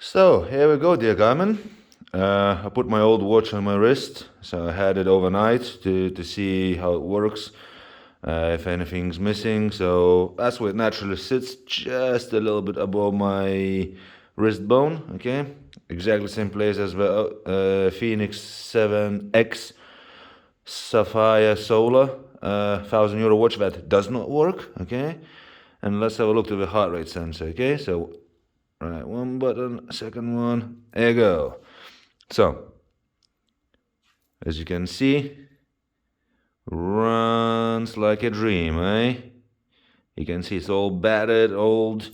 So here we go, dear Garmin. I put my old watch on my wrist, so I had it overnight to see how it works, if anything's missing. So that's where it naturally sits, just a little bit above my wrist bone. Okay, exactly same place as the Fenix 7X Sapphire.Solar €1,000 watch that does not work. Okay, and let's have a look at the heart rate sensor. Okay, so right, one button, second one, there you go. So, as you can see, runs like a dream, eh? You can see it's all battered, old.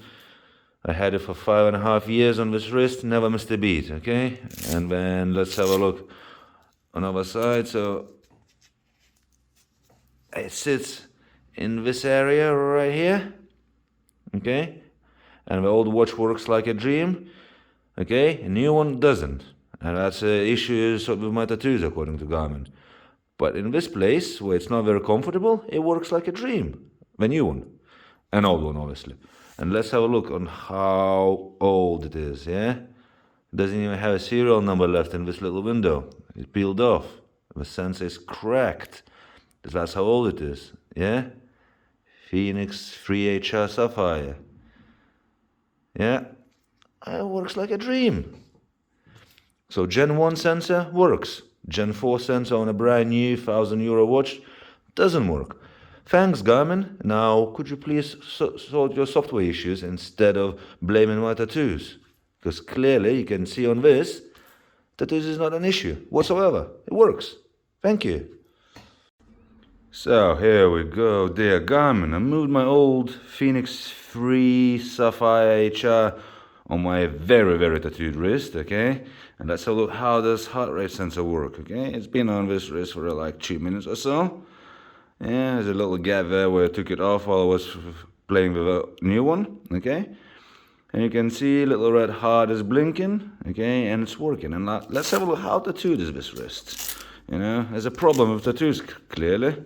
I had it for 5.5 years on this wrist, never missed a beat, okay? And then let's have a look on the other side. So, it sits in this area right here, okay? And the old watch works like a dream, okay? A new one doesn't. And that's an issue with my tattoos, according to Garmin. But in this place, where it's not very comfortable, it works like a dream. The new one. An old one, obviously. And let's have a look on how old it is, yeah? It doesn't even have a serial number left in this little window. It's peeled off. The sensor is cracked. That's how old it is, yeah? Fenix 3 HR Sapphire. Yeah? It works like a dream. So Gen 1 sensor works. Gen 4 sensor on a brand new €1,000 watch doesn't work. Thanks, Garmin. Now, could you please sort your software issues instead of blaming my tattoos? Because clearly you can see on this, tattoos is not an issue whatsoever. It works. Thank you. So here we go, dear Garmin. I moved my old Fenix 3 Sapphire HR on my very, very tattooed wrist, okay? And let's have a look how does heart rate sensor work, okay? It's been on this wrist for like 2 minutes or so. Yeah, there's a little gap there where I took it off while I was playing with a new one, okay? And you can see a little red heart is blinking, okay? And it's working. And let's have a look how tattooed is this wrist. You know, there's a problem with tattoos, clearly.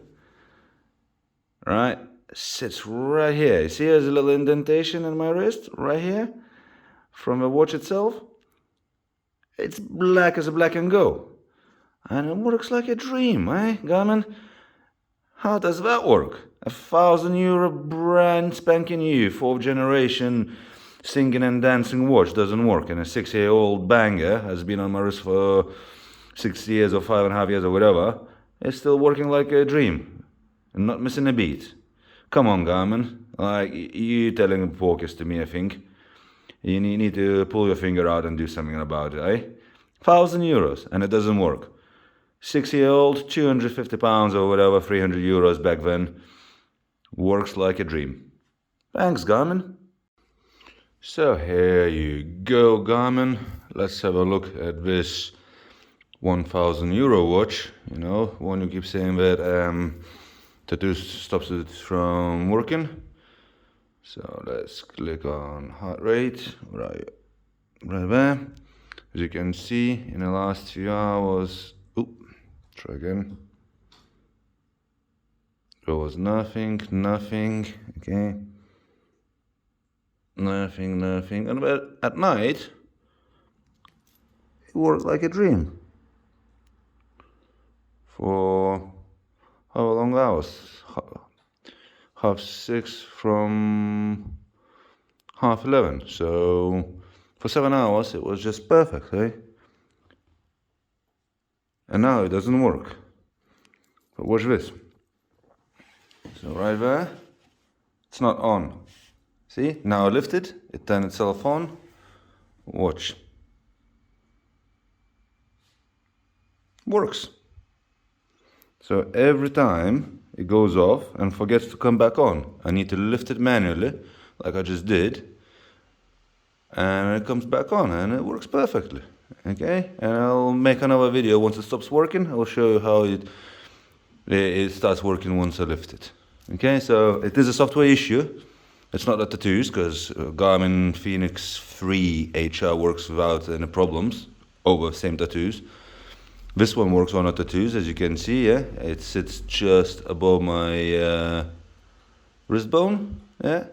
Right? Sits right here. You see there's a little indentation in my wrist, right here? From the watch itself. It's black as a black and go. And it works like a dream, eh, Garmin? How does that work? €1,000 brand spanking new, 4th generation singing and dancing watch doesn't work. And a 6-year-old banger has been on my wrist for 6 years or 5.5 years or whatever. It's still working like a dream. And not missing a beat. Come on, Garmin. Like, you telling focus to me, I think. You need to pull your finger out and do something about it, eh? €1,000 and it doesn't work. 6-year-old, 250 pounds or whatever, €300 back then. Works like a dream. Thanks, Garmin. So here you go, Garmin. Let's have a look at this €1,000 watch. You know, one who keeps saying that tattoo stops it from working. So let's click on heart rate, right there. As you can see, in the last few hours, try again. There was nothing, okay. Nothing. And at night, it worked like a dream. For how long hours? 6:30 from 11:30. So for 7 hours it was just perfect, eh? And now it doesn't work. But watch this. So right there, it's not on. See? Now I lift it, it turned itself on. Watch. Works. So every time it goes off and forgets to come back on, I need to lift it manually, like I just did, and it comes back on, and it works perfectly, okay? And I'll make another video once it stops working. I'll show you how it starts working once I lift it, okay? So it is a software issue. It's not the tattoos, because Garmin Fenix 3 HR works without any problems over same tattoos. This one works on the tattoos, as you can see, yeah? It sits just above my wrist bone, yeah?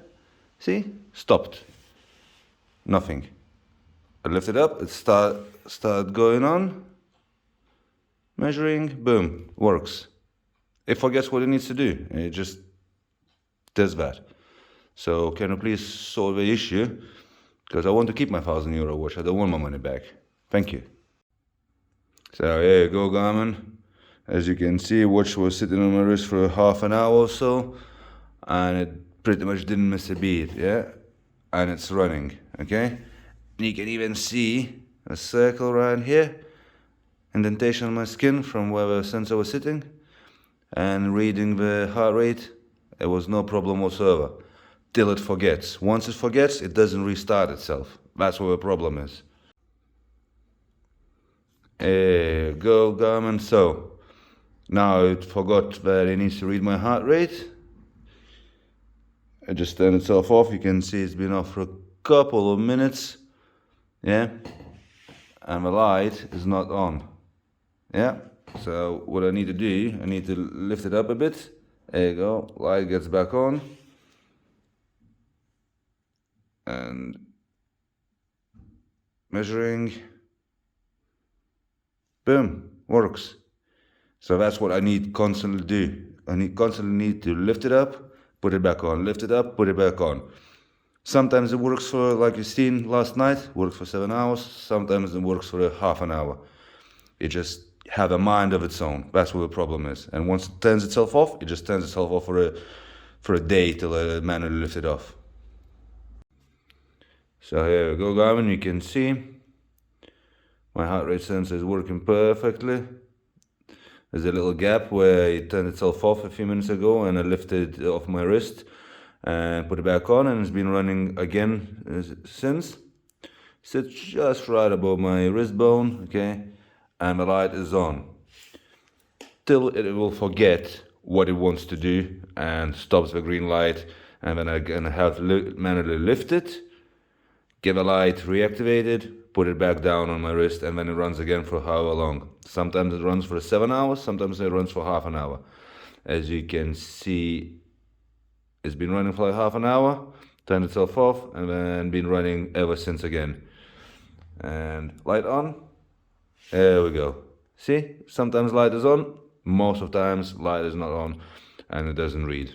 See? Stopped. Nothing. I lift it up, it start going on, measuring, boom, works. It forgets what it needs to do, it just does that. So can you please solve the issue? Because I want to keep my €1,000 watch, I don't want my money back. Thank you. So here you go, Garmin. As you can see, watch was sitting on my wrist for half an hour or so, and it pretty much didn't miss a beat, yeah? And it's running, okay? You can even see a circle right here, indentation on my skin from where the sensor was sitting, and reading the heart rate, it was no problem whatsoever, till it forgets. Once it forgets, it doesn't restart itself. That's where the problem is. There you go, Garmin. So now it forgot that it needs to read my heart rate. It just turned itself off. You can see it's been off for a couple of minutes. Yeah. And the light is not on. Yeah. So what I need to do, I need to lift it up a bit. There you go. Light gets back on. And measuring. Boom. Works. So that's what I need constantly do. I constantly need to lift it up, put it back on, lift it up, put it back on. Sometimes it works for, like you've seen last night, works for 7 hours. Sometimes it works for a half an hour. It just have a mind of its own. That's what the problem is. And once it turns itself off, it just turns itself off for a day till I manually lift it off. So here we go, Garmin. You can see my heart rate sensor is working perfectly. There's a little gap where it turned itself off a few minutes ago, and I lifted it off my wrist and put it back on, and it's been running again since. Sits just right above my wrist bone, okay, and the light is on. Till it will forget what it wants to do and stops the green light, and then I'm gonna have to manually lift it, get the light reactivated, put it back down on my wrist, and then it runs again for however long. Sometimes it runs for 7 hours, sometimes it runs for half an hour. As you can see, it's been running for like half an hour, turned itself off, and then been running ever since again. And light on, there we go. See, sometimes light is on, most of the times light is not on, and it doesn't read.